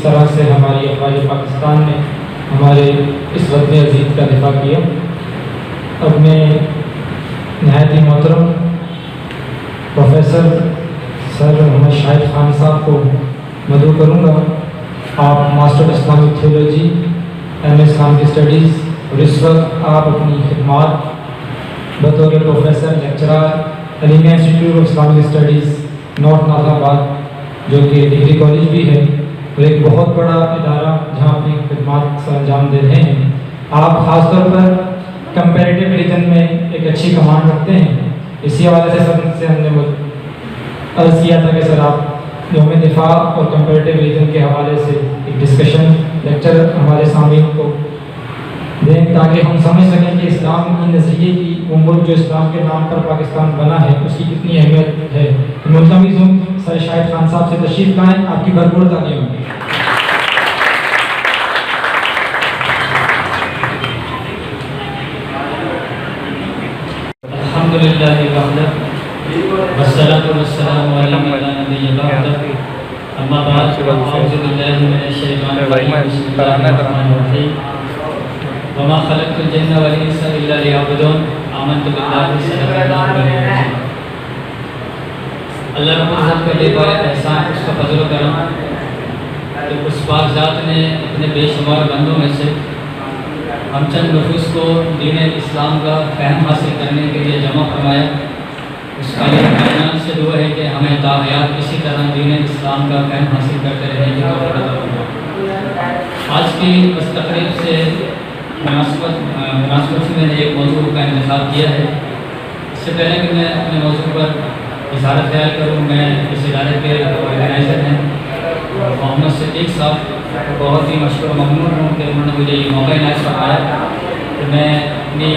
طرح سے ہماری افواج پاکستان نے ہمارے اس وطن عزیز کا دفاع کیا۔ اب میں نہایت ہی محترم پروفیسر سر محمد شاہد خان صاحب کو مدعو کروں گا۔ آپ master Islamic theology M S Khan کی اسٹڈیز، اور اس وقت آپ اپنی خدمات بطور professor lecturer Alimiya institute of Islamic studies north Nathabad, جو کہ ڈگری کالج بھی ہے اور ایک بہت بڑا ادارہ جہاں اپنی خدمات سر انجام دے رہے ہیں، آپ خاص طور پر کمپیریٹیو ریجن میں ایک اچھی کمانڈ رکھتے ہیں۔ اسی حوالے سے ہم نے عرض کیا تھا کہ سر آپ یوم دفاع اور کمپیریٹیو ریجن کے حوالے سے ایک ڈسکشن لیکچر ہمارے سامعین کو دیں، تاکہ ہم سمجھ سکیں کہ اسلام کی نظریے کی وہ ملک جو اسلام کے نام پر پاکستان بنا ہے اس کی کتنی اہمیت ہے۔ ملتمس ہوں سر شاہد خان صاحب سے تشریف لائیں، آپ کی بھرپور تعلیم ہوگی۔ الحمدللہ وحدہ والصلاۃ والسلام علی من لا نبی بعدہ، اما بعد، اعوذ باللہ من الشیطان الرجیم، بسم اللہ الرحمن الرحیم، وما خلقت الجن والانس الا لیعبدون، آمنت باللہ صدق اللہ العلی العظیم۔ اللہ رب العزت کا یہ بڑا احسان، اس کا فضل و کرم کہ اس پاک ذات نے اپنے بے شمار بندوں میں سے ہم چند نفوس کو دین اسلام کا فہم حاصل کرنے کے لیے جمع فرمایا۔ اس کا کائنات سے دعا ہے کہ ہمیں تا حیات اسی طرح دین اسلام کا فہم حاصل کرتے رہنے کی توفیق عطا فرمائے۔ آج کی اس تقریب سے مناسبت سے میں نے ایک موضوع کا انتخاب کیا ہے۔ اس سے پہلے کہ میں اپنے موضوع پر اظہار خیال کروں، میں اس ادارے کے آرگنائزر ہیں محمد صدیق صاحب، بہت ہی مشکور و ممنون ہوں کہ انہوں نے مجھے یہ موقع عنایت فرمایا کہ میں اپنی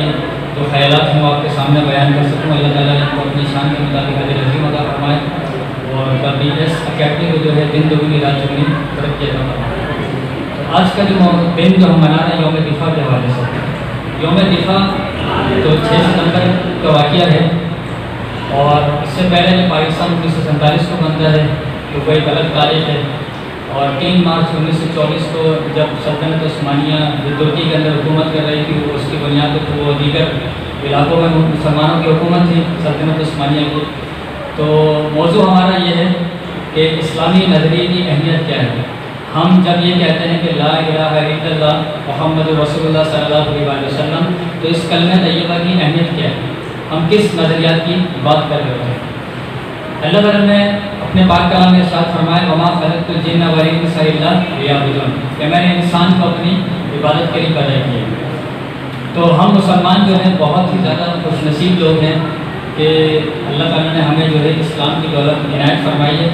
جو خیالات ہیں وہ آپ کے سامنے بیان کر سکوں۔ اللہ تعالیٰ نے کو اپنی شان کے مطابق اجر عظیم عطا فرمائے اور KBS اکیڈمی کو جو ہے دن دگنی رات چگنی ترقی عطا فرمائے۔ آج کا جو دن جو ہم منا رہے ہیں یوم دفاع کے حوالے سے، یوم دفاع تو 6 ستمبر کا واقعہ ہے، اور اس سے پہلے جو پاکستان 1947 کو بنتا ہے تو وہ ایک الگ تاریخ ہے، اور 3 مارچ 1924 کو جب سلطنت عثمانیہ جو ترکی کے اندر حکومت کر رہی تھی، وہ اس کی بنیاد پر وہ دیگر علاقوں میں مسلمانوں کی حکومت تھی سلطنت عثمانیہ کی۔ تو موضوع ہمارا یہ ہے کہ اسلامی نظریے کی اہمیت کیا ہے۔ ہم جب یہ کہتے ہیں کہ لا الہ الا اللہ محمد رسول اللہ صلی اللہ علیہ وسلم، تو اس کلمہ طیبہ کی اہمیت کیا ہے، ہم کس نظریات کی بات کر رہے ہیں۔ اللہ تعالیٰ نے اپنے پاک کلام میں ارشاد فرمایا وما خلقت الجن والانس الا لیعبدون، کہ میں نے انسان کو اپنی عبادت کے لیے پیدا کیا۔ تو ہم مسلمان جو ہیں بہت ہی زیادہ خوش نصیب لوگ ہیں کہ اللہ تعالیٰ نے ہمیں جو ہے اسلام کی دولت عنایت فرمائی ہے۔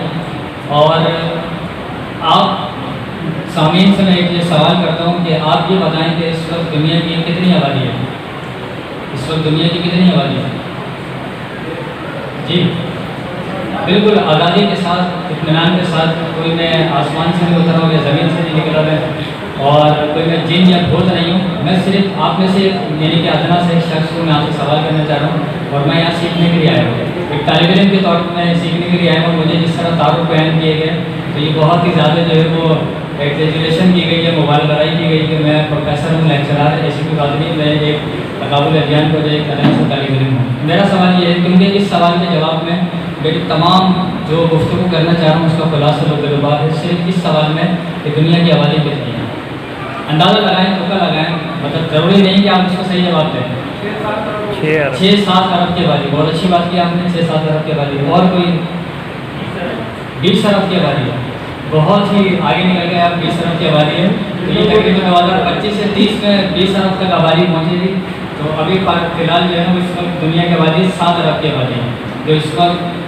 اور آپ سامعین سے میں ایک یہ سوال کرتا ہوں کہ آپ یہ بتائیں کہ اس وقت دنیا کی کتنی آبادی ہے؟ اس وقت دنیا کی کتنی آبادی ہے؟ جی بالکل آزادی کے ساتھ، اطمینان کے ساتھ، کوئی میں آسمان سے نہیں اترا ہوں یا زمین سے نہیں نکلا ہے، اور کوئی میں جن یا بھوت نہیں ہوں۔ میں صرف آپ میں سے یعنی کہ ادنا سے ایک شخص کو میں آپ سے سوال کرنا چاہ رہا ہوں، اور میں یہاں سیکھنے کے لیے آیا ہوں، ایک طالب علم کے طور پر میں سیکھنے کے لیے آیا ہوں۔ مجھے جس طرح تعارف بیان کیے گئے تو یہ بہت ہی زیادہ جو ہے وہ ایگزیجریشن کی گئی ہے، مبالغہ کی گئی کہ میں پروفیسر ہوں، لیکچرار ہے، ایسی کوئی بات نہیں، میں ایک تقابل ادیان کو جو ایک ادنا سے طالب علم ہوں۔ میرا سوال یہ ہے کیونکہ اس سوال کے جواب میں میری تمام جو گفتگو کرنا چاہ رہا ہوں اس کا خلاصہ لباب ہے صرف اس سوال میں کہ دنیا کی آبادی کتنی ہے۔ اندازہ لگائیں، توقع لگائیں، مطلب ضروری نہیں کہ آپ اس کو صحیح جواب دیں۔ 6-7 ارب کی آبادی، بہت اچھی بات کی آپ نے، 6-7 ارب کی آبادی۔ اور کوئی 20 ارب کی آبادی ہے، بہت ہی آگے نکل گئے آپ، 20 ارب کی آبادی ہے۔ تو یہ تقریباً 2025 سے 30 میں 20 ارب تک آبادی پہنچے گی۔ تو ابھی فی الحال جو ہے اس وقت دنیا کی آبادی 7 ارب کی آبادی ہے، جو اس وقت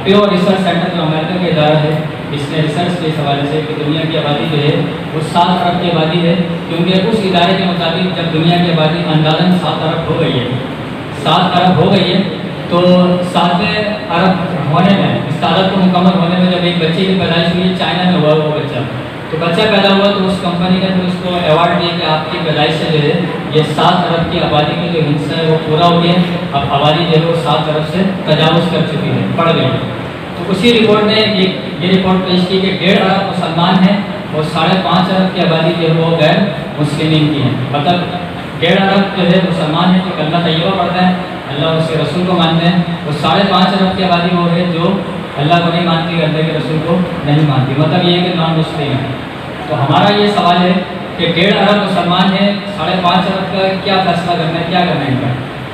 پیور ریسرچ سینٹر جو امریکہ کا ادارہ ہے، اس نے ریسرچ کے حوالے سے کہ دنیا کی آبادی جو ہے وہ 7 ارب کی آبادی ہے، کیونکہ اس ادارے کے مطابق جب دنیا کی آبادی اندازاً 7 ارب ہو گئی ہے، 7 ارب ہو گئی ہے، تو 7ویں ارب ہونے میں، اس تعداد کو مکمل ہونے میں جب ایک بچے کی پیدائش ہوئی، چائنا میں ہوا وہ بچہ، تو بچہ پیدا ہوا تو اس کمپنی نے پھر اس کو ایوارڈ دیا کہ آپ کی پیدائش سے جو ہے یہ 7 ارب کی آبادی کا جو حصہ ہے وہ پورا ہو گیا ہے، اب آبادی جو ہے وہ 7 ارب سے تجاوز کر چکی ہے، بڑھ گئی ہے۔ تو اسی رپورٹ نے یہ رپورٹ پیش کی کہ 1.5 ارب مسلمان ہیں اور 5.5 ارب کی آبادی جو ہے وہ غیر مسلمین کی ہے. مطلب 1.5 ارب جو ہے مسلمان ہیں جو کلمہ طیبہ پڑھتے ہیں, اللہ اس کے رسول کو مانتے ہیں, اور 5.5 ارب کی آبادی وہ ہے جو اللہ کو نہیں مانتی, اللہ کے رسول کو نہیں مانتی. مطلب یہ ہے کہ نان مسلم ہے. تو ہمارا یہ سوال ہے کہ 1.5 ارب مسلمان ہیں, 5.5 ارب کا کیا فیصلہ کرنا ہے, کیا کرنا ہے ان کا.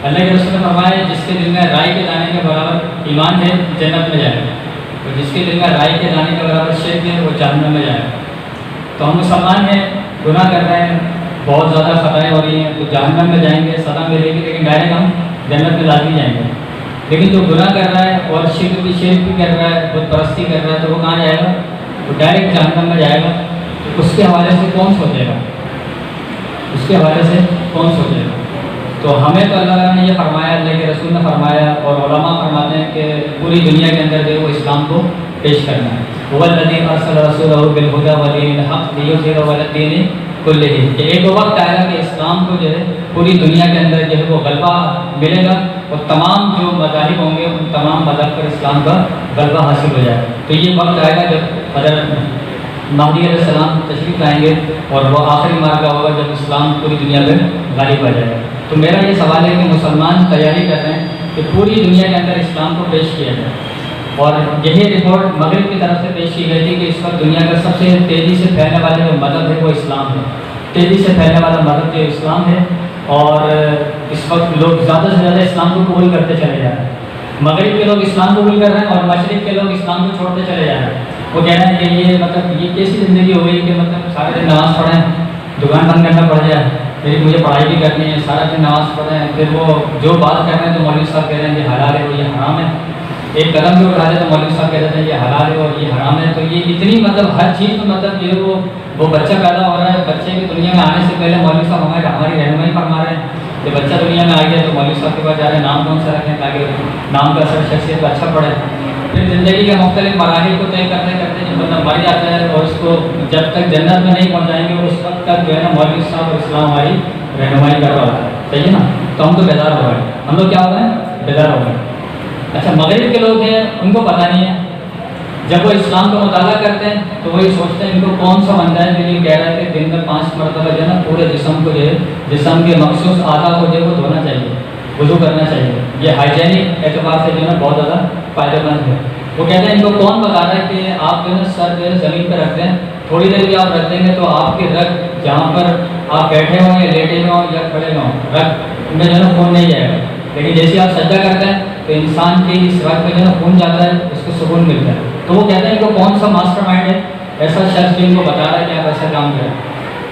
اللہ کے رسول نے فرمایا جس کے دل میں رائے کے دانے کے برابر ایمان ہے جنت میں جائے گا, اور جس کے دل میں رائے کے دانے کے برابر شرک ہے وہ جہنم میں جائے گا. تو ہم مسلمان ہیں, گناہ کر رہے ہیں, بہت زیادہ خطائیں ہو رہی ہیں, تو جہنم میں جائیں گے, سزا ملے گی, لیکن ڈائریکٹ ہم جنت میں لازمی جائیں گے. لیکن جو گناہ کر رہا ہے اور شرک بھی کر رہا ہے, بت پرستی کر رہا ہے, تو وہ کہاں جائے گا, وہ ڈائریکٹ جہنم میں جائے گا. تو اس کے حوالے سے کون سوچے گا, اس کے حوالے سے کون سوچے گا. تو ہمیں تو اللہ تعالیٰ نے یہ فرمایا, اللہ کے رسول نے فرمایا, اور علماء فرماتے ہیں کہ پوری دنیا کے اندر جو وہ اسلام کو پیش کرنا ہے. وہ الذی ارسل رسولہ بالہدی ودین الحق لیظہرہ علی الدین کلہ, کہ ایک وقت آئے گا کہ اسلام کو جو ہے پوری دنیا کے اندر جو ہے وہ غلبہ ملے گا, اور تمام جو مذاہب ہوں گے ان تمام مذہب پر اسلام کا غلبہ حاصل ہو جائے گا. تو یہ وقت آئے گا جب حضرت مہدی علیہ السلام تشریف لائیں گے, اور وہ آخری مارکہ ہوگا جب اسلام پوری دنیا میں غالب آ جائے گا. تو میرا یہ سوال ہے کہ مسلمان تیاری کر رہے ہیں کہ پوری دنیا کے اندر اسلام کو پیش کیا جائے, اور یہی رپورٹ مغرب کی طرف سے پیش کی گئی تھی کہ اس وقت دنیا کا سب سے تیزی سے پھیلنے والا جو مذہب ہے وہ اسلام ہے, تیزی سے پھیلنے والا مذہب جو اسلام ہے, اور اس وقت لوگ زیادہ سے زیادہ اسلام کو قبول کرتے چلے جا رہے ہیں. مغرب کے لوگ اسلام کو قبول کر رہے ہیں, اور مشرق کے لوگ اسلام کو چھوڑتے چلے جا رہے ہیں. وہ کہہ رہے ہیں کہ یہ مطلب یہ کیسی زندگی ہو گئی کہ مطلب سارے دن نماز پڑھیں, دکان بند کرنا پڑ جائے, پھر مجھے پڑھائی بھی کرنی ہے, سارا دن نماز پڑھیں, پھر وہ جو بات کر رہے ہیں تو مولوی صاحب کہہ رہے ہیں یہ حلال ہے, وہ یہ حرام ہے. ایک قدم بھی اٹھا دے تو مولوی صاحب کہہ رہے ہیں یہ حلال ہے اور یہ حرام ہے. تو یہ اتنی مطلب ہر چیز میں مطلب جو ہے وہ بچہ پیدا ہو رہا ہے, بچے کی دنیا میں آنے سے پہلے مولوی صاحب ہماری رہنمائی فرما رہے ہیں کہ بچہ دنیا میں آ گیا تو مولوی صاحب کے پاس جا رہے ہیں, نام کون سا رکھیں تاکہ نام کا اثر شخصیت پر اچھا پڑے. پھر زندگی کے مختلف مراحل کو طے کرتے کرتے جو بندہ مر جاتا ہے, اور اس کو جب تک جنت میں نہیں پہنچائیں گے اس وقت تک جو ہے نا مولوی صاحب اور اسلام ہماری رہنمائی کر رہا ہے. صحیح ہے نا. تو ہم تو بیدار ہو گئے, ہم لوگ کیا ہو گئے, بیدار ہو گئے. اچھا مغرب کے لوگ ہیں ان کو پتہ نہیں ہے, جب وہ اسلام کا مطالعہ کرتے ہیں تو وہی سوچتے ہیں ان کو کون سا بندہ ہے جو یہ کہہ رہا ہے کہ دن میں 5 مرتبہ جو ہے نا پورے جسم کو جو ہے جسم کے مخصوص اعضاء کو جو ہے وہ دھونا چاہیے, وضو کرنا چاہیے. یہ ہائیجینک اعتبار سے جو ہے نا بہت زیادہ فائدہ مند ہے. وہ کہتے ہیں ان کو کون بتا رہا ہے کہ آپ جو ہے نا سر جو ہے زمین پہ رکھتے ہیں, تھوڑی دیر بھی آپ رکھ دیں گے تو آپ کے رگ جہاں پر آپ بیٹھے ہوں یا لیٹے ہوئے ہوں یا کھڑے ہوں رگ میں جو ہے نا خون نہیں جائے گا. لیکن جیسے آپ سجدہ کرتے ہیں تو انسان کی اس رگ میں جو ہے نا خون جاتا ہے, اس کو سکون ملتا ہے. تو وہ کہتے ہیں کہ کون سا ماسٹر مائنڈ ہے ایسا شخص جو ان کو بتا رہا ہے کہ آپ ایسا کام کریں.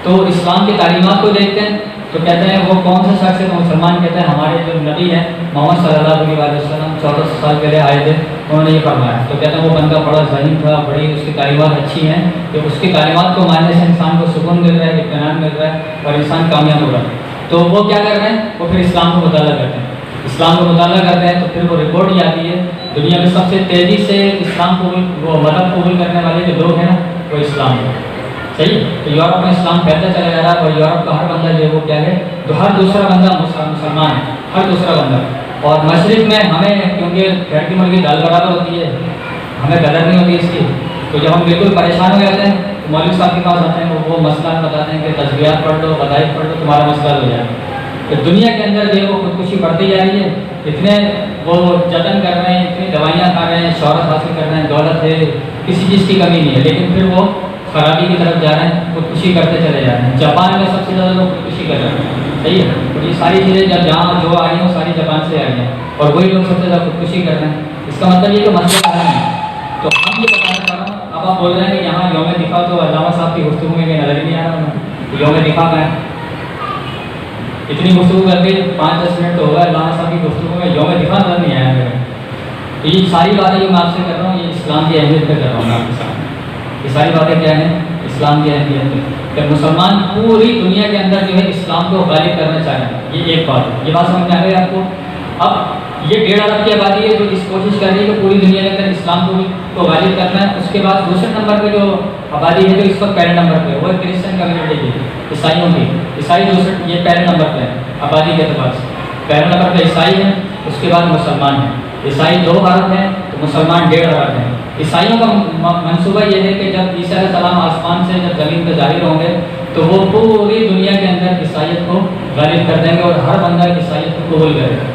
تو اسلام کی تعلیمات کو دیکھتے ہیں تو کہتے ہیں وہ کون سا شخص ہے, تو مسلمان کہتے ہیں ہمارے جو نبی ہیں محمد صلی اللہ علیہ وسلم 14 سال پہلے آئے تھے, انہوں نے یہ فرمایا. تو کہتے ہیں وہ بندہ بڑا ذہین تھا, بڑی اس کی تعلیمات اچھی ہیں, کہ اس کی تعلیمات کو ماننے سے انسان کو سکون مل رہا ہے, اطمینان مل رہا ہے, اور انسان کامیاب ہو رہا ہے. تو وہ کیا کر رہے ہیں, وہ پھر اسلام کو مطالعہ کرتے ہیں. اسلام کو مطالعہ کرتے ہیں تو پھر وہ رپورٹ یہ آتی ہے دنیا میں سب سے تیزی سے اسلام قبول وہ مذہب قبول کرنے والے جو لوگ ہیں نا وہ اسلام ہے. صحیح. تو یورپ میں اسلام پھیلتا چلا جا رہا ہے, اور یورپ کا ہر بندہ جو ہے وہ کیا ہے, تو ہر دوسرا بندہ مسلمان ہے, ہر دوسرا بندہ. اور مشرق میں ہمیں کیونکہ گھر کی مرغی دال برابر ہوتی ہے, ہمیں قدر نہیں ہوتی اس کی, تو جب ہم بالکل پریشان ہو جاتے ہیں تو مولوی صاحب کے پاس آتے ہیں, وہ مسئلہ بتاتے ہیں کہ تجزیات پڑھ لو, غذائف پڑھ لو, تمہارا مسئلہ ہو جائے. تو دنیا کے اندر جو ہے وہ خودکشی بڑھتی جا رہی ہے, اتنے وہ جتن کر رہے ہیں, اتنی دوائیاں کھا رہے ہیں, شہرت حاصل کر رہے ہیں, دولت ہے, کسی چیز کی کمی نہیں ہے, لیکن پھر وہ خرابی کی طرف جا رہے ہیں, خودکشی کرتے چلے جا رہے ہیں. جاپان میں سب سے زیادہ لوگ خودکشی کر رہے ہیں. صحیح ہے. اور یہ ساری چیزیں جب جہاں جو آ رہی ہیں وہ ساری جاپان سے آ رہی ہیں, اور وہی لوگ سب سے زیادہ خودکشی کر رہے ہیں. اس کا مطلب یہ کہ مسئلہ کہاں ہے. تو ہم یہ بتانا چاہ رہا ہوں, اب آپ بول رہے ہیں کہ یہاں یوم دفاع تو علامہ صاحب کی گفتگو میں نظر ہی نہیں آ رہا. یوم دفاع کا ہے, اتنی گفتگو کر کے 5-10 منٹ تو ہوگا, علامہ صاحب کی گفتگو میں یوم دفاع نظر نہیں آیا میرے. تو یہ ساری باتیں جو میں آپ سے کر رہا ہوں یہ اسلام کی اہمیت پہ کر رہا ہوں میں آپ کے سامنے. یہ ساری باتیں کیا ہیں, اسلام کی اہمیت ہے کہ مسلمان پوری دنیا کے اندر جو ہے اسلام کو غالب کرنا چاہ رہے ہیں. یہ ایک بات ہے, یہ بات سمجھ میں آ گئی آپ کو. اب یہ 1.5 ارب کی آبادی ہے جو اس کوشش کر رہی ہے کہ پوری دنیا کے اندر اسلام کو غالب کرنا ہے. اس کے بعد دوسرے نمبر پہ جو آبادی ہے جو اس وقت پہلے نمبر پہ وہ ہے کرسچن کمیونٹی کی, عیسائیوں کی. عیسائی دوسرے, یہ پہلے نمبر پہ ہے آبادی کے اعتبار سے. پہلے نمبر پہ عیسائی ہیں, اس کے بعد مسلمان ہیں. عیسائی 2 ارب ہیں تو مسلمان 1.5 ارب ہیں۔ عیسائیوں کا منصوبہ یہ ہے کہ جب عیسیٰ علیہ السلام آسمان سے جب زمین پہ ظاہر ہوں گے تو وہ پوری دنیا کے اندر عیسائیت کو غالب کر دیں گے اور ہر بندہ عیسائیت کو قبول کرے گا۔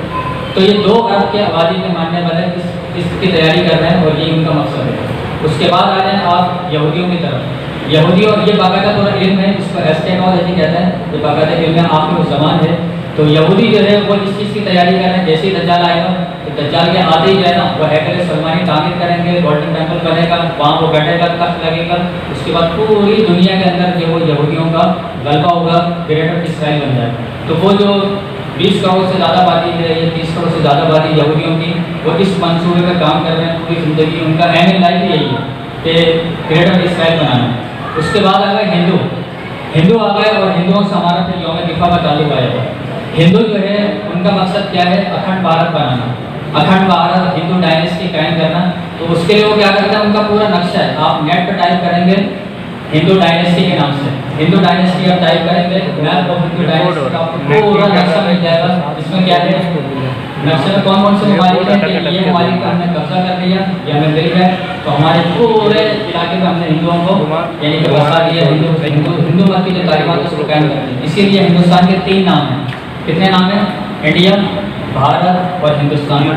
تو یہ 2 ارب کے آبادی کے ماننے والے اس کی تیاری کر رہے ہیں اور یہ ان کا مقصد ہے۔ اس کے بعد آ جائیں آپ یہودیوں کی طرف۔ یہودی اور یہ باقاعدہ پورا علم ہے، اس کو ایسٹیکالوجی کہتے ہیں، یہ باقاعدہ علم ہے، آپ کو زبان ہے۔ تو یہودی جو ہے وہ اس چیز کی تیاری کر رہے ہیں، جیسے ہی دجال آئے گا تو دجال کے آتے ہی جو ہے نا وہ ہیکل سلیمانی تعمیر کریں گے، گولڈن ٹیمپل بنے گا، وہاں وہ بیٹھے گا، تخت لگے گا، اس کے بعد پوری دنیا کے اندر جو وہ یہودیوں کا غلبہ ہوگا، گریٹر اسرائیل بن جائے گا۔ تو وہ جو 20 کروڑ سے زیادہ آبادی ہے یا 30 کروڑ سے زیادہ آبادی یہودیوں کی، وہ اس منصوبے پہ کام کر رہے ہیں پوری زندگی۔ ان کا ایم ان لائف یہی ہے کہ گریٹر اسرائیل بنانا۔ اس کے بعد آ گئے ہندو آ گئے، اور ہندوؤں سے ہمارا پھر یوم دفاع کا تعلق آئے گا۔ ہندو جو ہے ان کا مقصد کیا ہے؟ اکھنڈ بھارت بنانا، اکھنڈ بھارت، ہندو ڈائنیسٹی قائم کرنا۔ تو اس کے لیے وہ کیا کرتے ہیں؟ ان کا پورا نقشہ ہے، آپ نیٹ پہ ٹائپ کریں گے ہندو ڈائنیسٹی کے نام سے، ہندو ڈائنیسٹی آپ ٹائپ کریں گے، میپ آف ہندو ڈائنیسٹی کا پورا نقشہ مل جائے گا۔ اس میں کیا ہے؟ نقشے میں کون سے ممالک ہیں کہ یہ ممالک کا ہم نے قبضہ کر لیا یا ہمیں مل گئے، تو ہمارے پورے علاقے میں ہم نے ہندوؤں کو یعنی کہ بسا دیا، ہندو مت کی جو تعلیمات ہے اس کو قائم کر دیا۔ اسی لیے ہندوستان کے 3 نام ہیں۔ کتنے نام ہیں؟ انڈیا، بھارت اور ہندوستان۔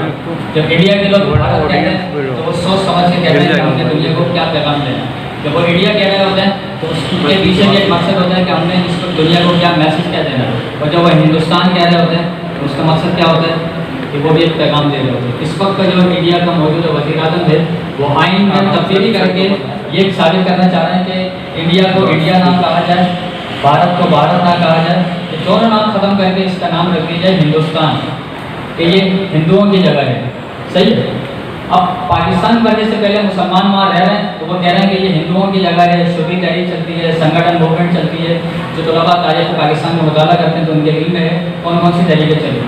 جب انڈیا کے لوگ بھارت کہتے ہیں تو وہ سوچ سمجھ کے کہتے ہیں کہ ہم نے دنیا کو کیا پیغام دینا ہے۔ جب وہ انڈیا کہہ رہے ہوتے ہیں تو اس کے پیچھے ایک مقصد ہوتا ہے کہ ہم نے اس کو دنیا کو کیا میسج کیا دینا ہے، اور جب وہ ہندوستان کہہ رہے ہوتے ہیں تو اس کا مقصد کیا ہوتا ہے کہ وہ بھی ایک پیغام دے رہے ہوتے ہیں۔ اس وقت کا جو انڈیا کا موجودہ وزیر اعظم ہے وہ آئین میں تبدیلی کر کے یہ ثابت کرنا چاہ رہے ہیں کہ انڈیا کو انڈیا نام کہا جائے، بھارت کو بھارت نہ کہا جائے، کہ دونوں نام ختم کر کے اس کا نام رکھ دیا جائے ہندوستان، کہ یہ ہندوؤں کی جگہ ہے۔ صحیح ہے۔ اب پاکستان بننے سے پہلے مسلمان وہاں رہ رہے ہیں تو وہ کہہ رہے ہیں کہ یہ ہندوؤں کی جگہ ہے، شبھی تحریک چلتی ہے، سنگٹن موومنٹ چلتی ہے۔ جو طلباء تاریخ پاکستان میں مطالعہ کرتے ہیں تو ان کے علم میں ہے کون کون سی تحریکیں چلی،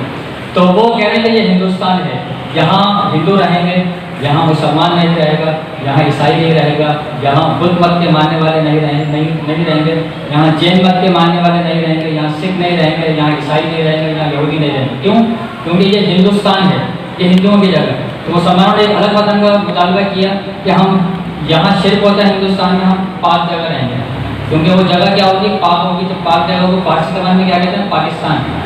تو وہ کہہ رہے ہیں کہ یہ ہندوستان ہے، یہاں ہندو رہیں گے، یہاں مسلمان نہیں رہے گا، یہاں عیسائی نہیں رہے گا، یہاں بدھ مت کے ماننے والے نہیں رہیں گے، یہاں جین مت کے ماننے والے نہیں رہیں گے، یہاں سکھ نہیں رہیں گے، یہاں عیسائی نہیں رہیں گے، یہاں یہودی نہیں رہیں گے۔ کیوں؟ کیونکہ یہ ہندوستان ہے، یہ ہندوؤں کی جگہ ہے۔ تو مسلمانوں نے ایک الگ وطن کا مطالبہ کیا کہ ہم یہاں شرک ہوتا ہے ہندوستان میں، ہم پاک جگہ رہیں گے، کیونکہ وہ جگہ کیا ہوگی؟ پاک ہوگی۔ تو پاک جگہ کو فارسی زبان میں کیا کہتے ہیں؟ پاکستان۔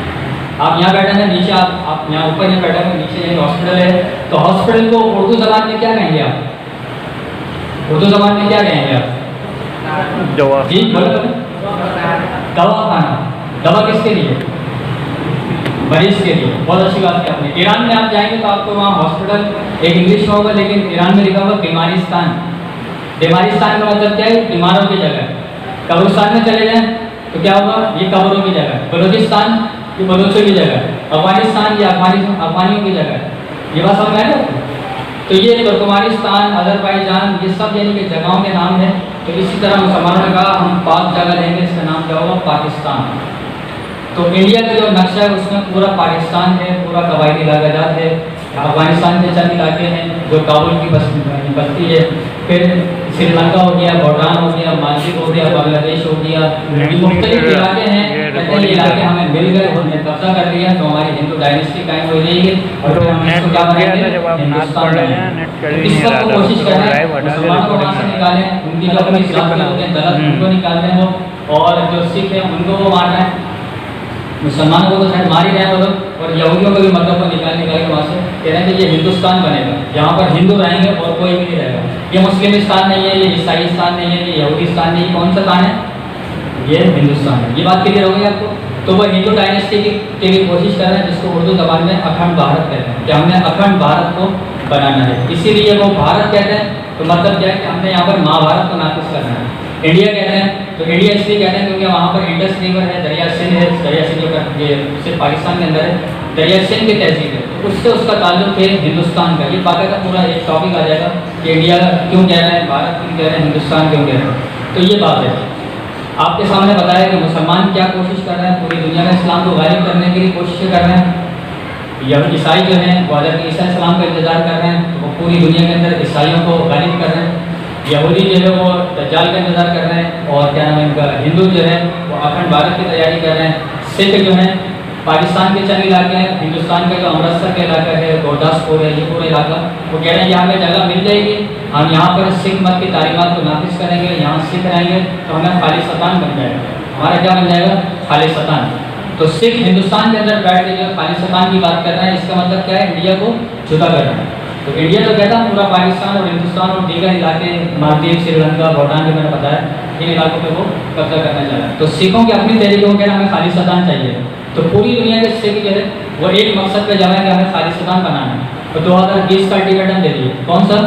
آپ یہاں بیٹھے ہیں، نیچے آپ یہاں اوپر نہیں بیٹھے ہیں، نیچے ایک ہاسپٹل ہے، تو ہاسپٹل کو اردو زبان میں کیا کہیں گے آپ؟ اردو زبان میں کیا کہیں گے آپ؟ دوا۔ جی بولو، دوا خانہ۔ دوا کس کے لیے؟ مریض کے لیے۔ بہت اچھی بات کی آپ نے۔ ایران میں آپ جائیں گے تو آپ کو وہاں ہاسپٹل ایک انگلش میں ہوگا، لیکن ایران میں لکھا ہوگا بیمارستان۔ بیمارستان کا مطلب کیا ہے؟ بیماروں کی جگہ۔ قبرستان میں چلے جائیں تو کیا ہوگا؟ یہ قبروں کی جگہ۔ بلوچستان یہ بلوچوں کی جگہ ہے، افغانستان یہ افغانیوں کی جگہ ہے۔ یہ بات سمجھ آئے گا؟ تو یہ ترکمانستان، آذربائیجان، یہ سب یعنی کہ جگہوں کے نام ہیں۔ تو اسی طرح مسلمانوں نے کہا ہم پاک جگہ لیں گے، اس کا نام کیا ہوگا؟ پاکستان۔ تو انڈیا کا جو نقشہ ہے اس میں پورا پاکستان ہے، پورا قبائلی علاقہ جات ہے۔ افغانستان کے چند علاقے ہیں جو کابل کی بستی ہے، پھر سری لنکا ہو گیا، بھوٹان ہو گیا، مالدیپ ہو گیا، بنگلہ دیش ہو گیا، مختلف علاقے ہیں۔ کہتے ہیں یہ علاقے ہمیں مل گئے، ہم نے قبضہ کر لیا تو ہماری ہندو ڈائنیسٹی قائم ہو جائے گی، اور پھر ہم اس کو کیا بنائیں گے؟ ہندوستان بنائیں گے۔ اس وقت وہ کوشش کر رہے ہیں مسلمانوں کو وہاں سے نکالیں، ان کی جو اپنی ذاتی ہوتے ہیں دلت ان کو نکال دیں وہ، اور جو سکھ ہیں ان کو وہ مار رہے ہیں۔ مسلمانوں کو تو شاید مار ہی رہے ہیں وہ لوگ، اور یہودیوں کو بھی مطلب کو نکال کے وہاں سے کہہ رہے ہیں کہ یہ ہندوستان بنے گا، یہاں پر ہندو رہیں گے اور کوئی بھی نہیں رہے گا۔ یہ مسلمستان نہیں ہے، یہ عیسائیستان نہیں ہے، یہ یہودیستان نہیں ہے، کون سا کان ہے؟ یہ ہندوستان ہے۔ یہ بات کلیئر ہو گئی آپ کو؟ تو وہ ہندو ڈائنیسٹی کے لیے کوشش کر رہے ہیں، جس کو اردو زبان میں اکھنڈ بھارت کہتے ہیں، کہ ہم نے اکھنڈ بھارت کو بنانا ہے۔ اسی لیے وہ بھارت کہتے ہیں، تو مطلب کیا ہے کہ ہم نے یہاں پر مہا بھارت کو نافذ کرنا ہے۔ انڈیا کہتے ہیں تو انڈیا اس لیے کہتے ہیں کیونکہ وہاں پر انڈس ریور ہے، دریا سندھ ہے، دریا سندھ یہ صرف پاکستان کے اندر ہے، دریا سندھ کی تہذیب ہے، تو اس سے اس کا تعلق ہے ہندوستان کا۔ یہ باقاعدہ پورا ایک ٹاپک آ جائے گا کہ انڈیا کیوں کہہ رہے ہیں، بھارت کیوں کہہ رہے ہیں، ہندوستان کیوں کہہ رہے ہیں۔ تو یہ بات ہے، آپ کے سامنے بتایا کہ مسلمان کیا کوشش کر رہے ہیں، پوری دنیا میں اسلام کو غالب کرنے کے لیے کوششیں کر رہے ہیں۔ یہ عیسائی جو ہیں وہ حضرت عیسیٰ علیہ السلام کا انتظار کر رہے ہیں، تو وہ پوری دنیا کے اندر عیسائیوں کو غالب کر رہے ہیں۔ یہودی جو ہے وہ دجال کا انتظار کر رہے ہیں، اور کیا نام ہے ان کا، ہندو جو ہے وہ اکھنڈ بھارت کی تیاری کر رہے ہیں، سکھ جو ہیں پاکستان کے چند علاقے ہیں، ہندوستان کا جو امرتسر کا علاقہ ہے، گورداسپور ہے، یہ پورا علاقہ، وہ کہہ رہے ہیں یہاں پہ جگہ مل جائے گی، ہم یہاں پر سکھ مت کی تعلیمات کو نافذ کریں گے، یہاں سکھ رہیں گے تو ہمیں خالصتان بن جائے گا، ہمارا کیا بن جائے گا؟ خالصتان۔ تو سکھ ہندوستان کے اندر بیٹھ کے جو خالصتان کی بات کر رہے ہیں، اس کا مطلب کیا ہے؟ انڈیا کو جدا کرنا ہے۔ تو انڈیا تو کہتا ہے پورا پاکستان اور ہندوستان اور دیگر علاقے، مالدیپ، سری لنکا، بھوٹان جو میں نے بتایا، ان علاقوں پہ وہ قبضہ کرنا چاہ رہا ہے۔ تو سکھوں کے اپنی طریقوں کے ہمیں خالصتان چاہیے، تو پوری دنیا کے سکھ جو ہے وہ ایک مقصد پہ جمع ہے کہ ہمیں خالصتان بنانا ہے۔ تو 2020 کا الٹیمیٹم دے دیے، کون سا؟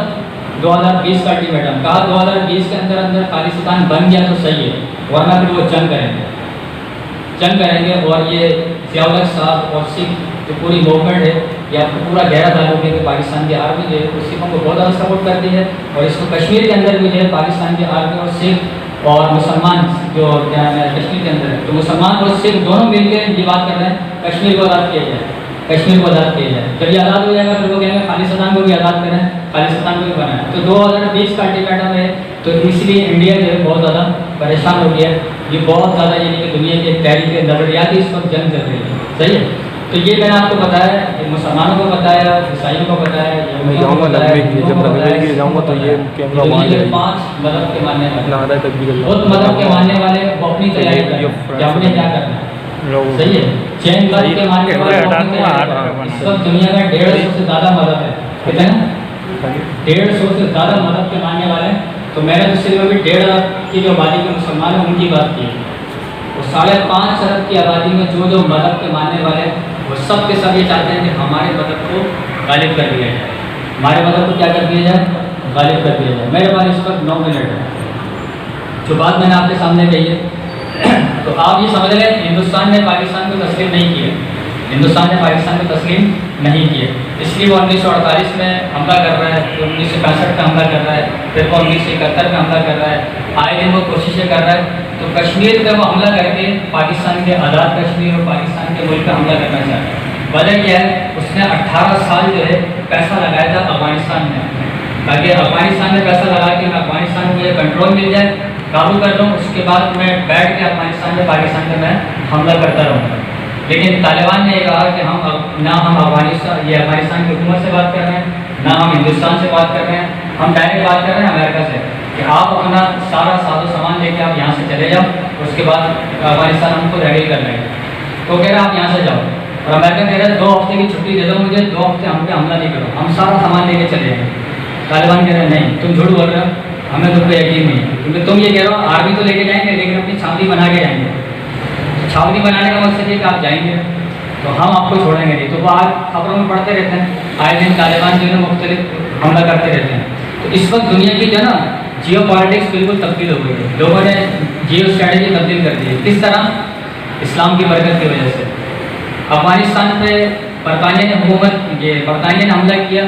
2020 کا الٹیمیٹم، کہا 2020 کے اندر خالصتان بن گیا تو صحیح ہے، ورنہ پھر وہ جنگ کریں گے۔ اور یہ ضیاء الحق صاحب اور سکھ جو پوری موومنٹ ہے، یا پورا گہرا تعلق ہے کہ پاکستان کی آرمی جو ہے سکھوں کو بہت زیادہ سپورٹ کرتی ہے، اور اس کو کشمیر کے اندر بھی جو ہے پاکستان کی آرمی اور سکھ اور مسلمان جو کیا ہے کشمیر کے اندر ہے، تو مسلمان اور سکھ دونوں مل کے یہ بات کر رہے ہیں کشمیر کو آزاد کیا جائے، کشمیر کو آزاد کیا جائے۔ جب یہ آزاد ہو جائے گا پھر وہ کہیں گے خالصتان کو بھی آزاد کریں، خالصتان کو بھی بنائیں۔ تو 2020 کا الٹیمیٹم ہے، تو اس لیے انڈیا جو ہے بہت زیادہ پریشان ہو گیا ہے، یہ بہت زیادہ یعنی کہ دنیا کے تحریک نظریاتی اس وقت جنگ چل رہی ہے، صحیح ہے۔ تو یہ میں نے آپ کو بتایا، مسلمانوں کو بتایا، عیسائیوں کو بتایا، میں جاؤں گا لگنے کے لیے جاؤں گا تو یہ کیمرہ وہاں دنیا کے 5 مذہب کے ماننے والے، آدھا تک بھی بہت مذہب کے ماننے والے وہ اپنی تیاری کر رہے ہیں کہ ہم نے کیا کرنا ہے، صحیح ہے۔ جین مذہب کے ماننے والے اس وقت دنیا میں 150 سے زیادہ مذہب ہے، کتنے ہیں؟ 150 سے زیادہ مذہب کے ماننے والے ہیں۔ تو میں نے تو صرف ابھی 1.5 ارب کی جو آبادی کے مسلمان ہیں ان کی بات کی، اور 5.5 ارب کی آبادی میں جو مذہب کے ماننے والے ہیں وہ سب کے سب یہ چاہتے ہیں کہ ہمارے مذہب کو غالب کر دیا جائے، ہمارے مذہب کو کیا کر دیا جائے؟ غالب کر دیا جائے۔ میرے پاس اس وقت 9 منٹ ہے، جو بات میں نے آپ کے سامنے کہی ہے، تو آپ یہ سمجھ لیں ہندوستان نے پاکستان کو تسلیم نہیں کیا، ہندوستان نے پاکستان کو تسلیم نہیں کیا، اس لیے وہ 1948 میں حملہ کر رہا ہے، پھر 1965 میں حملہ کر رہا ہے، پھر وہ 1971 میں حملہ کر رہا ہے، آئے دن وہ کوششیں کر رہا ہے۔ تو کشمیر پہ وہ حملہ کر کے پاکستان کے آزاد کشمیر اور پاکستان کے ملک پہ حملہ کرنا چاہتا ہے۔ وجہ کیا ہے؟ اس نے 18 سال جو ہے پیسہ لگایا تھا افغانستان میں، تاکہ افغانستان میں پیسہ لگا کے افغانستان کو یہ کنٹرول مل جائے، قابو کر لوں، اس کے بعد میں بیٹھ کے افغانستان میں پاکستان پہ میں حملہ کرتا رہوں گا۔ لیکن طالبان نے یہ کہا کہ نہ ہم افغانستان کی حکومت سے بات کر رہے ہیں، نہ ہم ہندوستان سے بات کر رہے ہیں، ہم ڈائریکٹ بات کر رہے ہیں امریکہ سے کہ آپ اپنا سارا ساز و سامان لے کے آپ یہاں سے چلے جاؤ، اس کے بعد افغانستان ہم کو ریڈی کر لیں گے۔ تو کہہ رہے ہیں آپ یہاں سے جاؤ، اور امریکہ کہہ رہے ہیں 2 ہفتے کی چھٹی دے دو مجھے، 2 ہفتے ہم پہ حملہ نہیں کرو، ہم سارا سامان لے کے چلے جائیں۔ طالبان کہہ رہے ہیں نہیں تم جھوٹ بول رہے ہو، ہمیں تم پہ یقین نہیں ہے، کیونکہ تم یہ کہہ رہے ہو آرمی تو لے کے جائیں گے لیکن اپنی چھاؤنی بنا کے جائیں گے۔ چھاؤنی بنانے کا مقصد یہ کہ آپ جائیں گے تو ہم آپ کو چھوڑیں گے نہیں۔ تو وہ آج خبروں میں پڑھتے رہتے ہیں، آئے دن طالبان جو ہے مختلف حملہ کرتے رہتے ہیں۔ تو اس وقت دنیا کی جو ہے نا جیو پالیٹکس بالکل تبدیل ہو گئی ہے، لوگوں نے جیو اسٹریٹجی تبدیل کر دی ہے۔ کس طرح؟ اسلام کی برکت کی وجہ سے۔ افغانستان پہ برطانیہ نے برطانیہ نے حملہ کیا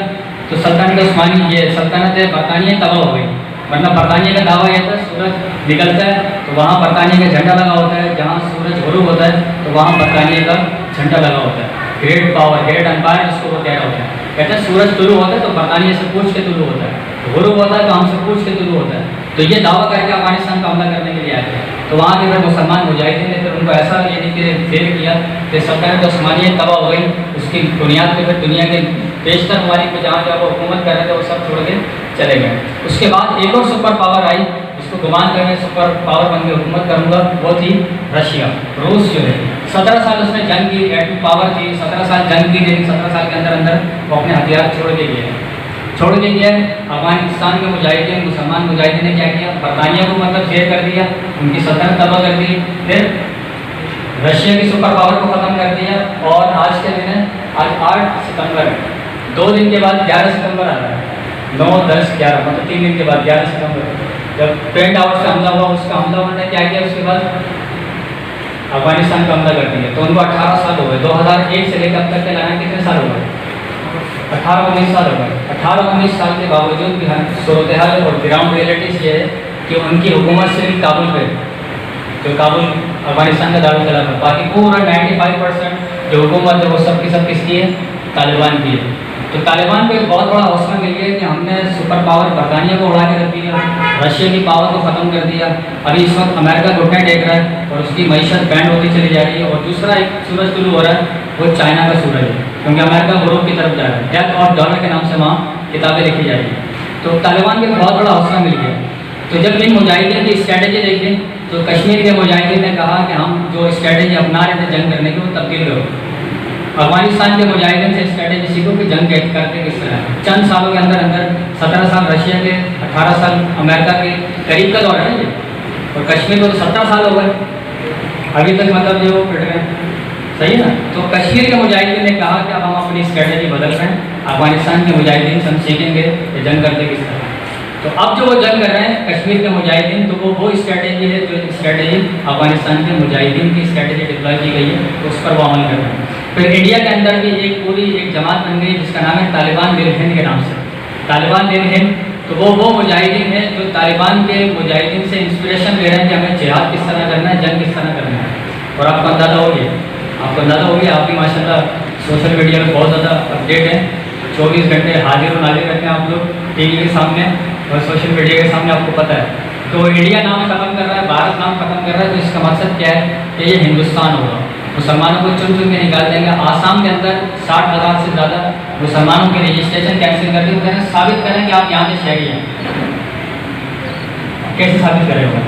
تو سلطنت عثمانی سلطنت برطانیہ تباہ ہو گئی، ورنہ برطانیہ کا دعویٰ یہ تھا سورج نکلتا ہے تو وہاں برطانیہ کا جھنڈا لگا ہوتا ہے، جہاں سورج غروب ہوتا ہے تو وہاں برطانیہ کا جھنڈا لگا ہوتا ہے۔ گریٹ پاور، گریٹ امپائر جس کو وہ کہہ رہا ہوتا ہے، کہتے ہیں سورج طلوع ہوتا ہے تو برطانیہ سے پوچھ کے طلوع ہوتا ہے، غروب ہوتا ہے تو ہم سے پوچھ کے طلوع ہوتا ہے۔ تو یہ دعویٰ کر کے افغانستان کا حملہ کرنے کے لیے آئے تھے، تو وہاں کے پھر مسلمان مجاہدین نے پھر ان کو ایسا یعنی کہ فیل کیا کہ سلطنت عثمانیہ تباہ ہو گئی، اس کی بنیاد پہ پھر دنیا کے بیشتر ممالک میں جہاں جہاں وہ حکومت کر رہے تھے وہ سب چھوڑ کے چلے گئے۔ اس کے بعد ایک اور سپر پاور آئی، اس کو گمان کر میں سپر پاور بن کے حکومت کروں گا، وہ تھی رشیا، روس جو ہے۔ 17 سال اس نے جنگ کی، ایٹمی پاور تھی، 17 سال جنگ کی، لیکن 17 سال کے اندر وہ اپنے ہتھیار چھوڑ کے گئے۔ افغانستان کے مجاہدین، مسلمان مجاہدین نے کیا کیا؟ برطانیہ کو مطلب شیئر کر دیا، ان کی سلطنت تباہ کر دی، پھر رشیا کی سپر پاور کو ختم کر دیا، اور آج کے دن ہے، آج 8 ستمبر ہے، 2 دن کے بعد 11 ستمبر آ رہا ہے، 9، 10، 11 مطلب 3 دن کے بعد 11 ستمبر جب ٹوین ٹاور سے حملہ ہوا، اس کا حملہ ہونے نے کیا کیا؟ اس کے بعد افغانستان کا حملہ کر دیا، تو ان کو 18 سال ہو گئے، 2001 سے لے کر اب تک کے لگائیں کتنے سال ہو گئے؟ 18-19 سال ہو گئے۔ 18-19 سال کے باوجود بھی صورتحال اور گراؤنڈ ریئلٹیز یہ ہے کہ ان کی حکومت صرف کابل پہ، جو کابل افغانستان کا دارالخلافہ ہے، باقی پورا 95% جو حکومت ہے وہ سب کی سب کس کی ہے؟ طالبان کی ہے۔ تو طالبان کو ایک بہت بڑا حوصلہ مل گیا کہ ہم نے سپر پاور برطانیہ کو اڑا کے رکھ دیا، رشیا کی پاور کو ختم کر دیا، ابھی اس وقت امریکہ گھٹنے ٹیک رہا ہے اور اس کی معیشت بینڈ ہوتی چلی جا رہی ہے، اور دوسرا ایک سورج طلوع ہو رہا ہے وہ چائنا کا سورج ہے، کیونکہ امریکہ غروب کی طرف جا رہا ہے، ڈیتھ آف ڈالر کے نام سے وہاں کتابیں لکھی جا رہی ہیں۔ تو طالبان کو ایک بہت بڑا حوصلہ مل گیا۔ تو جب ان مجاہدین کی اسٹریٹجی دیکھیں تو کشمیر کے مجاہدین نے کہا کہ ہم جو اسٹریٹجی اپنا رہے تھے جنگ کرنے کی وہ تبدیل کرو، افغانستان کے مجاہدین سے اسٹریٹجی سیکھو کہ جنگ کرتے کس طرح ہے۔ چند سالوں کے اندر 17 سال رشیا کے، 18 سال امریکہ کے قریب کا دور ہے یہ، اور کشمیر کو تو 17 سال ہو گئے ابھی تک، مطلب جو پڑ رہے ہیں، صحیح ہے نا۔ تو کشمیر کے مجاہدین نے کہا کہ اب ہم اپنی اسٹریٹجی بدل رہے ہیں، افغانستان کے مجاہدین سے ہم سیکھیں گے کہ جنگ کرتے کس طرح۔ تو اب جو وہ جنگ کر رہے ہیں کشمیر کے مجاہدین، تو وہ اسٹریٹجی ہے جو اسٹریٹجی افغانستان کے مجاہدین کی اسٹریٹجی ڈپلائی کی گئی ہے، تو اس پر وہ عمل کر رہے ہیں۔ پھر انڈیا کے اندر بھی ایک پوری ایک جماعت بن گئی جس کا نام ہے طالبان لل ہند کے نام سے، طالبان لل ہند۔ تو وہ مجاہدین ہیں جو طالبان کے مجاہدین سے انسپریشن لے رہے ہیں کہ ہمیں جہاد کس طرح کرنا ہے، جنگ کس طرح کرنا ہے۔ اور آپ کو اندازہ ہو گیا، آپ بھی ماشاء اللہ سوشل میڈیا میں بہت زیادہ اپڈیٹ ہیں، 24 گھنٹے حاضر و ناظر رہتے ہیں آپ لوگ ٹی وی کے سامنے اور سوشل میڈیا کے سامنے، آپ کو پتہ ہے۔ تو انڈیا نام ختم کر رہا ہے، بھارت نام ختم کر رہا ہے، تو اس کا مقصد کیا ہے کہ یہ ہندوستان ہوگا، مسلمانوں کو چن چن کے نکال دیں گے۔ آسام کے اندر 60,000 سے زیادہ مسلمانوں کے رجسٹریشن کینسل کر کے ثابت کریں کہ آپ یہاں سے شہری ہیں۔ کیسے ثابت کرے ہوگا؟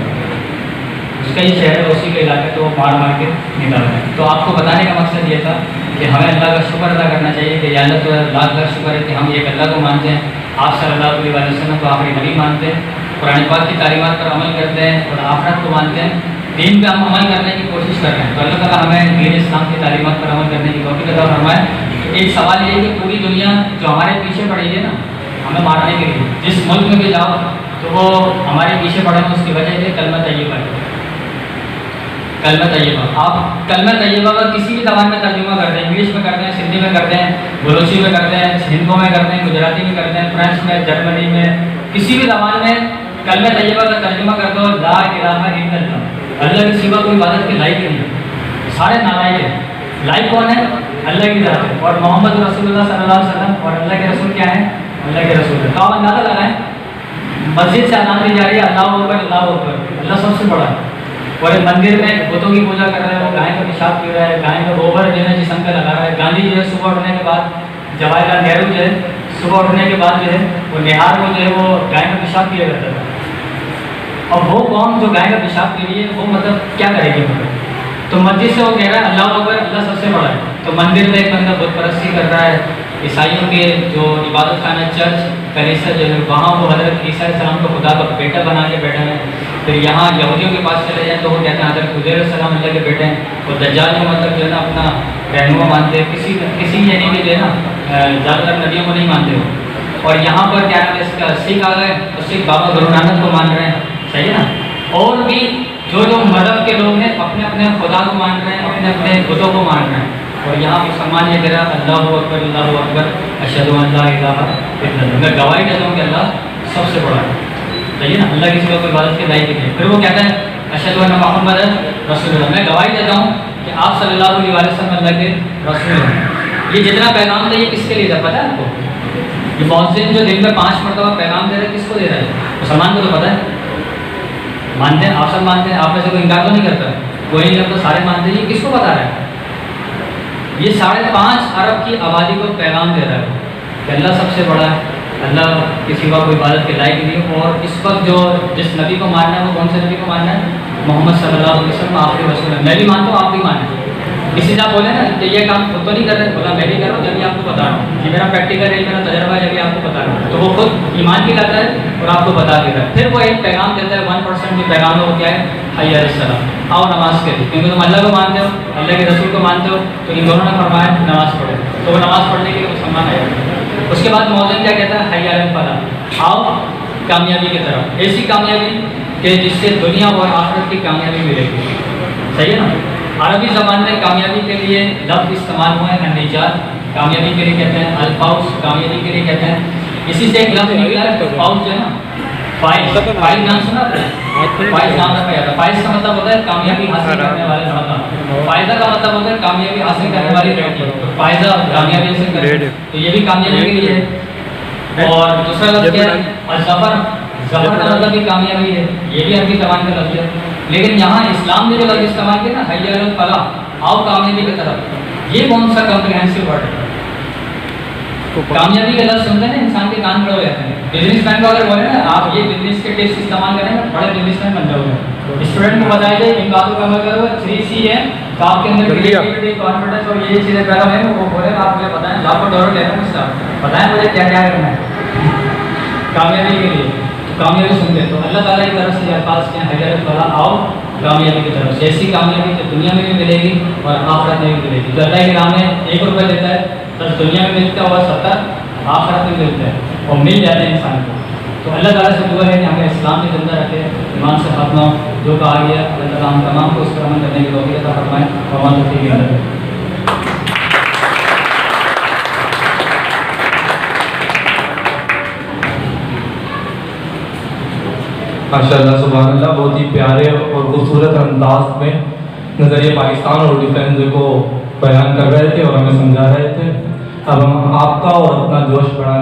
اس کا ہی شہر ہے، اسی کے علاقے، تو وہ مار کے نکال رہے ہیں۔ تو آپ کو بتانے کا مقصد یہ تھا کہ ہمیں اللہ کا شکر ادا کرنا چاہیے کہ یا اللہ تو لاکھ لاکھ شکر ہے کہ ہم ایک اللہ کو مانتے ہیں، آپ صلی اللہ علیہ وسلم کو آخری نبی مانتے ہیں، قرآن پاک کی تعلیمات پر عمل کرتے ہیں اور آخرت کو مانتے ہیں، دین پہ ہم عمل کرنے کی کوشش کر رہے ہیں۔ تو اللہ تعالیٰ ہمیں دین اسلام کی تعلیمات پر عمل کرنے کی توفیق عطا فرمائے۔ ایک سوال یہ ہے کہ پوری دنیا جو ہمارے پیچھے پڑی ہے نا ہمیں مارنے کے لیے، جس ملک میں بھی جاؤ تو وہ ہمارے پیچھے پڑے ہیں، اس کی وجہ یہ کلمہ طیبہ ہے۔ کلمہ طیبہ، آپ کلمہ طیبہ کا کسی بھی زبان میں ترجمہ کرتے ہیں، انگلش میں کرتے ہیں، سندھی میں کرتے ہیں، بلوچی میں کرتے ہیں، ہندکوں میں کرتے ہیں، گجراتی میں کرتے ہیں، فرینچ میں، جرمنی میں، کسی بھی زبان میں کلمہ طیبہ کا ترجمہ کر دو لا الہ الا اللہ، اللہ کی سوا کوئی عبادت کے لائق نہیں ہے، سارے نالائق ہیں۔ لائق کون ہے؟ اللہ کی ذات ہے، اور محمد رسول اللہ صلی اللہ علیہ وسلم، اور اللہ کے رسول کیا ہے؟ اللہ کے رسول ہے۔ تو آپ اندازہ لگائیں، مسجد سے اذان دی جا رہی ہے اللہ اکبر اللہ اکبر، اللہ سب سے بڑا ہے، اور ایک مندر میں بتوں کی پوجا کر رہا ہے، وہ گائے کا پیشاب پی رہا ہے، گائے کا گوبر جو ہے جسم پہ لگا رہا ہے۔ گاندھی جو ہے صبح اٹھنے کے بعد، جواہر لال نہرو جو ہے صبح اٹھنے کے بعد جو ہے وہ نہار کو جو ہے وہ گائے کا پیشاب پیا کرتا تھا۔ اور وہ قوم جو گائے کا پیشاب پی رہی ہے وہ مطلب کیا کرے گی؟ تو مسجد سے وہ کہہ رہا ہے اللہ اکبر اللہ سب سے بڑا ہے، تو مندر میں ایک بندہ بت پرستی کر رہا ہے، عیسائیوں کے جو عبادت خانہ چرچ کلیسا جو ہے وہاں وہ حضرت عیسیٰ علیہ السلام کو خدا کا بیٹا بنا کے بیٹھا ہے۔ پھر یہاں یہودیوں کے پاس چلے جائیں تو وہ کہتے ہیں حضرت عزیر علیہ السلام اللہ کے بیٹے ہیں، اور دجال کو مطلب جو ہے نا اپنا رہنما مانتے ہیں، کسی یعنی کہ جو ہے نا زیادہ تر نبیوں کو نہیں مانتے ہو۔ اور یہاں پر کیا ہے اس کا سکھ آ گئے تو سکھ بابا گرو نانک کو مان رہے ہیں، صحیح ہے نا۔ اور بھی جو مذہب کے لوگ ہیں اپنے اپنے خدا کو مان رہے ہیں، اپنے اپنے بتوں کو مان رہے ہیں، اور یہاں مسلمان یہ کہہ رہا ہے اللہ اکبر اشہد ان لا الہ الا اللہ، میں گواہی دیتا ہوں کہ اللہ سب سے بڑا ہے، صحیح نا، اللہ کی سوا کوئی عبادت کے لائق نہیں ہے۔ پھر وہ کہتا ہے اشہد ان محمد رسول اللہ، میں گواہی دیتا ہوں کہ آپ صلی اللہ علیہ وسلم اللہ کے رسول ہیں۔ یہ جتنا پیغام تھا یہ کس کے لیے تھا پتہ ہے آپ کو؟ یہ مؤذن جو دن میں 5 مرتبہ پیغام دے رہا ہے کس کو دے رہا ہے؟ مسلمان کو تو پتہ ہے، مانتے ہیں آپ سب مانتے ہیں، آپ میں سے کوئی انکار تو نہیں کرتا، کوئی نہیں کرتا، سارے مانتے ہیں۔ یہ کس کو بتا رہا ہے؟ یہ 5.5 ارب کی آبادی کو پیغام دے رہا ہے کہ اللہ سب سے بڑا ہے، اللہ کے سوا کوئی عبادت کے لائق نہیں۔ اور اس وقت جو جس نبی کو ماننا ہے وہ کون سے نبی کو ماننا ہے؟ محمد صلی اللہ علیہ وسلم آخری رسول ہے۔ میں بھی مانتا ہوں، آپ بھی مانیں۔ کسی سے آپ بولے نا کہ یہ کام خود تو نہیں کر رہے، بولا میں بھی کر رہا ہوں جبھی آپ کو بتا رہا ہوں، یہ میرا پریکٹیکل ہے، میرا تجربہ ہے جبھی آپ کو بتا رہا ہوں، تو وہ خود ایمان بھی لاتا ہے اور آپ کو بتا دے رہا ہے۔ پھر وہ ایک پیغام دیتا ہے 1% بھی پیغام وہ کیا ہے؟ حی علی الصلاۃ، آؤ نماز کے لیے، کیونکہ تم اللہ کو مانتے ہو، اللہ کے رسول کو مانتے ہو، تو ان دونوں نے فرمایا نماز پڑھو، تو وہ نماز پڑھنے کے لیے مسلمان آئے۔ اس کے بعد مؤذن کیا کہتا ہے؟ حی علی الفلاح، آؤ کامیابی کی طرف، ایسی کامیابی کہ جس سے دنیا اور آخرت کی کامیابی ملے گی، صحیح ہے نا۔ عربی زبان میں کامیابی کے لیے لفظ استعمال ہوا ہے النجات، کامیابی کے لیے کہتے ہیں، الفوز کامیابی کے لیے کہتے ہیں۔ اسی سے ایک لفظ نکلا ہے فوز جو ہے نا، فائز نام سنا، فائز نام رکھا جاتا ہے، فائز کا مطلب ہوتا ہے کامیابی حاصل کرنے والے لڑکا، فائدہ کا مطلب ہوتا ہے کامیابی حاصل کرنے والی ریڈی، تو فائدہ کامیابی حاصل کرنے، تو یہ بھی کامیابی کے لیے ہے۔ اور دوسرا لفظ کیا ہے؟ الظفر، ظفر کا مطلب بھی کامیابی ہے، یہ بھی عربی زبان کا لفظ ہے، لیکن یہاں اسلام نے جو لفظ استعمال کیا نا حی علی الفلاح، آؤ کامیابی کی طرف، یہ کون سا کمپریہنسو ورڈ ہے؟ کامیابی کا لفظ سنتے ہیں انسان کے کان کھڑے ہو جاتے ہیں۔ بزنس مین کو اگر بولے نا آپ یہ بزنس کے ٹپس استعمال کریں گے بڑے بزنس مین بن جاؤ گے۔ اسٹوڈنٹ کو بتایا جائے ان باتوں کا عمل کرو، 3C ہے تو آپ کے اندر کریٹیوٹی، کانفیڈنس اور یہ چیزیں پیدا ہوئیں وہ بولے گا آپ مجھے بتائیں، آپ کو ڈور لینا مجھ سے بتائیں مجھے کیا کیا کرنا ہے کامیابی کے لیے، کامیابی سنتے ہیں۔ تو اللہ تعالیٰ کی طرف سے الفاظ کے حی علی الفلاح، آؤ کامیابی کی طرف سے، ایسی کامیابی جو دنیا میں بھی ملے گی اور آخرت میں بھی ملے گی۔ جو اللہ کے نام میں 1 روپے دیتا ہے بس دنیا میں ملتا ہوا 70 آخرت میں ملتا ہے اور مل جاتا ہے انسان کو۔ تو اللہ تعالیٰ سے دعا ہے کہ ہمیں اسلام کے زندہ رکھے، ایمان سے خاتمہ جو کہا گیا اللہ تعالیٰ ہم تمام کو اس پر عمل کرنے کی توفیق عطا فرمائے، اور ہمارے توفیق ہے۔ ماشاء اللہ سبحان اللہ، بہت ہی پیارے اور خوبصورت انداز میں نظریہ پاکستان اور ڈیفینس کو بیان کر رہے تھے اور ہمیں سمجھا رہے تھے۔ اب ہم آپ کا اور اپنا جوش بڑھانے